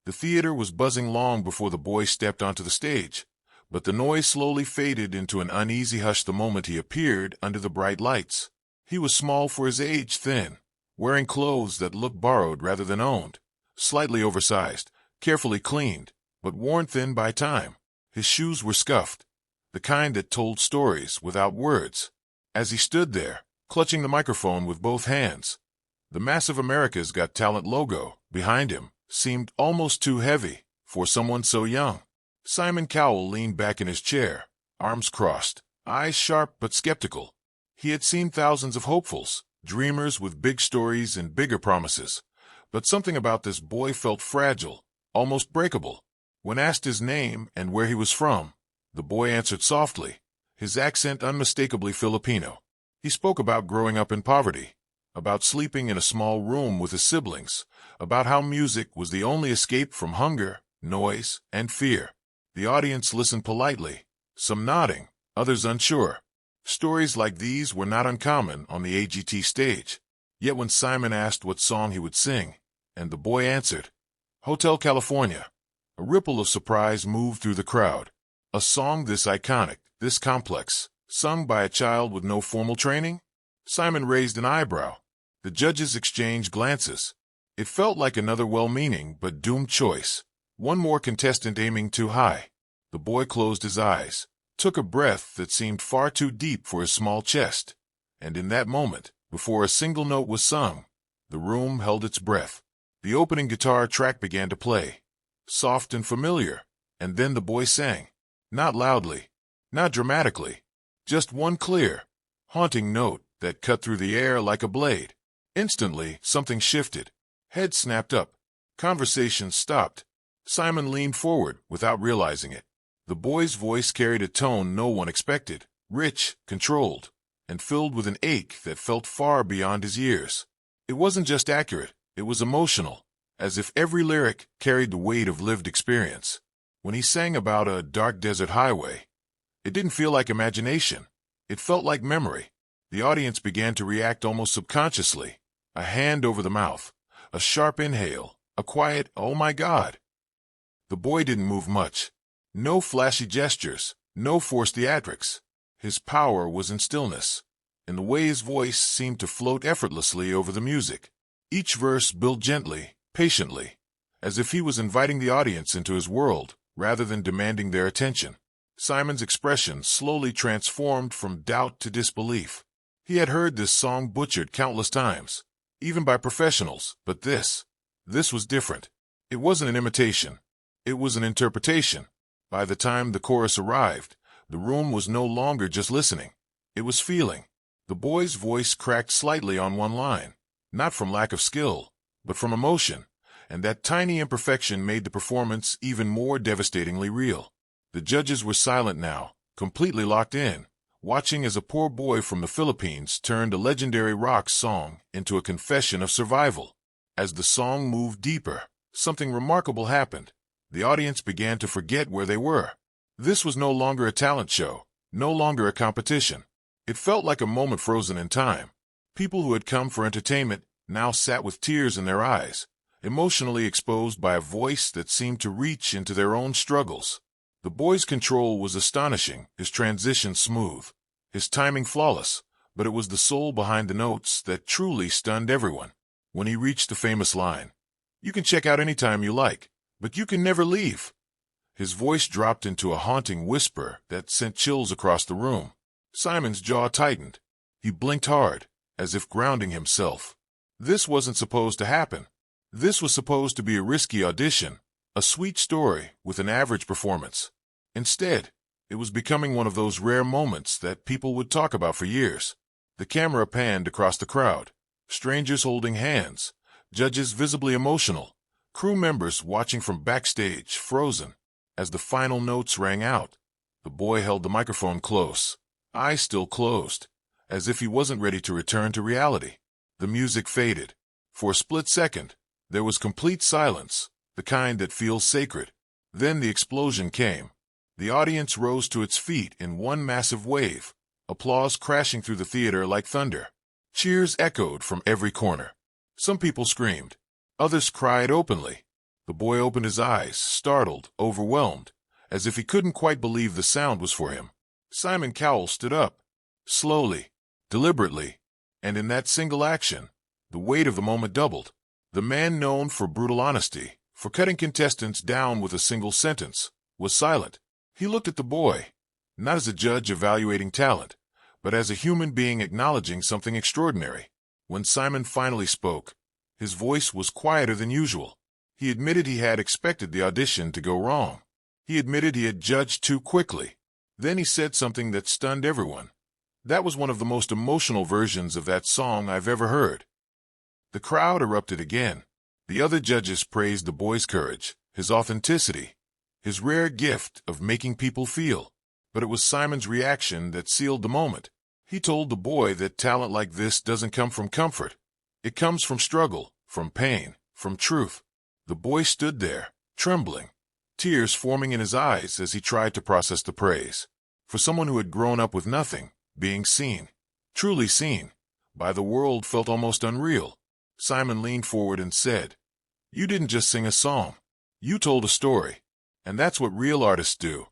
The theater was buzzing long before the boy stepped onto the stage, but the noise slowly faded into an uneasy hush the moment he appeared under the bright lights. He was small for his age, thin, wearing clothes that looked borrowed rather than owned, slightly oversized, carefully cleaned, but worn thin by time. His shoes were scuffed, the kind that told stories without words. As he stood there, clutching the microphone with both hands, the massive America's Got Talent logo behind him seemed almost too heavy for someone so young. Simon Cowell leaned back in his chair, arms crossed, eyes sharp but skeptical. He had seen thousands of hopefuls, dreamers with big stories and bigger promises, but something about this boy felt fragile, almost breakable. When asked his name and where he was from, the boy answered softly, his accent unmistakably Filipino. He spoke about growing up in poverty, about sleeping in a small room with his siblings, about how music was the only escape from hunger, noise, and fear. The audience listened politely, some nodding, others unsure. Stories like these were not uncommon on the AGT stage. Yet when Simon asked what song he would sing, and the boy answered, Hotel California, a ripple of surprise moved through the crowd. A song this iconic, this complex, sung by a child with no formal training? Simon raised an eyebrow. The judges exchanged glances. It felt like another well-meaning but doomed choice. One more contestant aiming too high. The boy closed his eyes, took a breath that seemed far too deep for his small chest. And in that moment, before a single note was sung, the room held its breath. The opening guitar track began to play, soft and familiar, and then the boy sang. Not loudly, not dramatically, just one clear, haunting note that cut through the air like a blade. Instantly, something shifted. Heads snapped up. Conversation stopped. Simon leaned forward without realizing it. The boy's voice carried a tone no one expected, rich, controlled, and filled with an ache that felt far beyond his years. It wasn't just accurate, it was emotional, as if every lyric carried the weight of lived experience. When he sang about a dark desert highway, it didn't feel like imagination. It felt like memory. The audience began to react almost subconsciously. A hand over the mouth, a sharp inhale, a quiet, "Oh my God." The boy didn't move much. No flashy gestures, no forced theatrics. His power was in stillness, in the way his voice seemed to float effortlessly over the music. Each verse built gently, patiently, as if he was inviting the audience into his world rather than demanding their attention. Simon's expression slowly transformed from doubt to disbelief. He had heard this song butchered countless times, even by professionals, but this was different. It wasn't an imitation. It was an interpretation. By the time the chorus arrived, the room was no longer just listening. It was feeling. The boy's voice cracked slightly on one line, not from lack of skill, but from emotion, and that tiny imperfection made the performance even more devastatingly real. The judges were silent now, completely locked in, watching as a poor boy from the Philippines turned a legendary rock song into a confession of survival. As the song moved deeper, something remarkable happened. The audience began to forget where they were. This was no longer a talent show, no longer a competition. It felt like a moment frozen in time. People who had come for entertainment now sat with tears in their eyes, emotionally exposed by a voice that seemed to reach into their own struggles. The boy's control was astonishing, his transition smooth, his timing flawless, but it was the soul behind the notes that truly stunned everyone. When he reached the famous line, "You can check out anytime you like, but you can never leave," his voice dropped into a haunting whisper that sent chills across the room. Simon's jaw tightened. He blinked hard, as if grounding himself. This wasn't supposed to happen. This was supposed to be a risky audition, a sweet story with an average performance. Instead, it was becoming one of those rare moments that people would talk about for years. The camera panned across the crowd, strangers holding hands, judges visibly emotional, crew members watching from backstage, frozen. As the final notes rang out, the boy held the microphone close, eyes still closed, as if he wasn't ready to return to reality. The music faded. For a split second, there was complete silence, the kind that feels sacred. Then the explosion came. The audience rose to its feet in one massive wave, applause crashing through the theater like thunder. Cheers echoed from every corner. Some people screamed. Others cried openly. The boy opened his eyes, startled, overwhelmed, as if he couldn't quite believe the sound was for him. Simon Cowell stood up, slowly, deliberately, and in that single action, the weight of the moment doubled. The man known for brutal honesty, for cutting contestants down with a single sentence, was silent. He looked at the boy, not as a judge evaluating talent, but as a human being acknowledging something extraordinary. When Simon finally spoke, his voice was quieter than usual. He admitted he had expected the audition to go wrong. He admitted he had judged too quickly. Then he said something that stunned everyone. That was one of the most emotional versions of that song I've ever heard. The crowd erupted again. The other judges praised the boy's courage, his authenticity, his rare gift of making people feel. But it was Simon's reaction that sealed the moment. He told the boy that talent like this doesn't come from comfort. It comes from struggle, from pain, from truth. The boy stood there, trembling, tears forming in his eyes as he tried to process the praise. For someone who had grown up with nothing, being seen, truly seen, by the world felt almost unreal. Simon leaned forward and said, "You didn't just sing a song. You told a story. And that's what real artists do."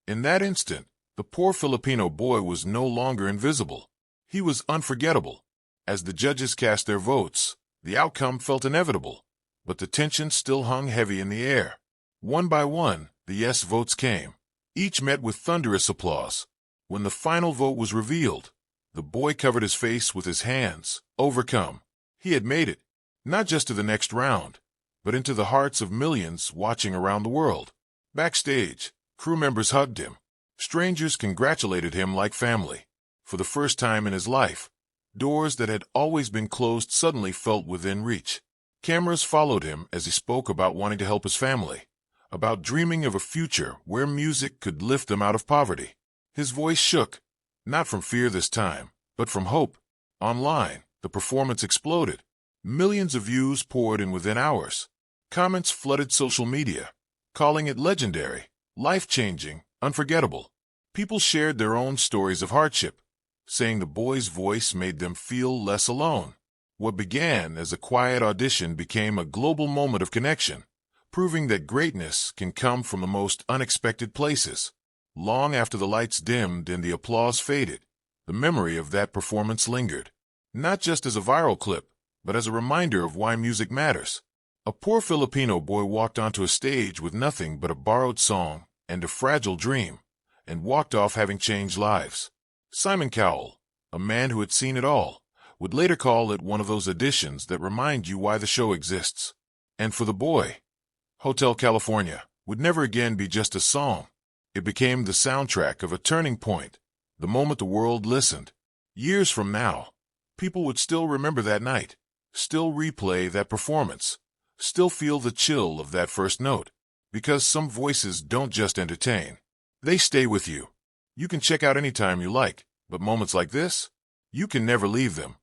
In that instant, the poor Filipino boy was no longer invisible. He was unforgettable. As the judges cast their votes, the outcome felt inevitable, but the tension still hung heavy in the air. One by one, the yes votes came, each met with thunderous applause. When the final vote was revealed, the boy covered his face with his hands, overcome. He had made it, not just to the next round, but into the hearts of millions watching around the world. Backstage, crew members hugged him. Strangers congratulated him like family. For the first time in his life, doors that had always been closed suddenly felt within reach. Cameras followed him as he spoke about wanting to help his family, about dreaming of a future where music could lift them out of poverty. His voice shook, not from fear this time, but from hope. Online, the performance exploded. Millions of views poured in within hours. Comments flooded social media, calling it legendary, life-changing, unforgettable. People shared their own stories of hardship, saying the boy's voice made them feel less alone. What began as a quiet audition became a global moment of connection, proving that greatness can come from the most unexpected places. Long after the lights dimmed and the applause faded, the memory of that performance lingered, not just as a viral clip, but as a reminder of why music matters. A poor Filipino boy walked onto a stage with nothing but a borrowed song and a fragile dream, and walked off having changed lives. Simon Cowell, a man who had seen it all, would later call it one of those auditions that remind you why the show exists. And for the boy, Hotel California would never again be just a song. It became the soundtrack of a turning point, the moment the world listened. Years from now, people would still remember that night, still replay that performance, still feel the chill of that first note. Because some voices don't just entertain. They stay with you. You can check out anytime you like, but moments like this, you can never leave them.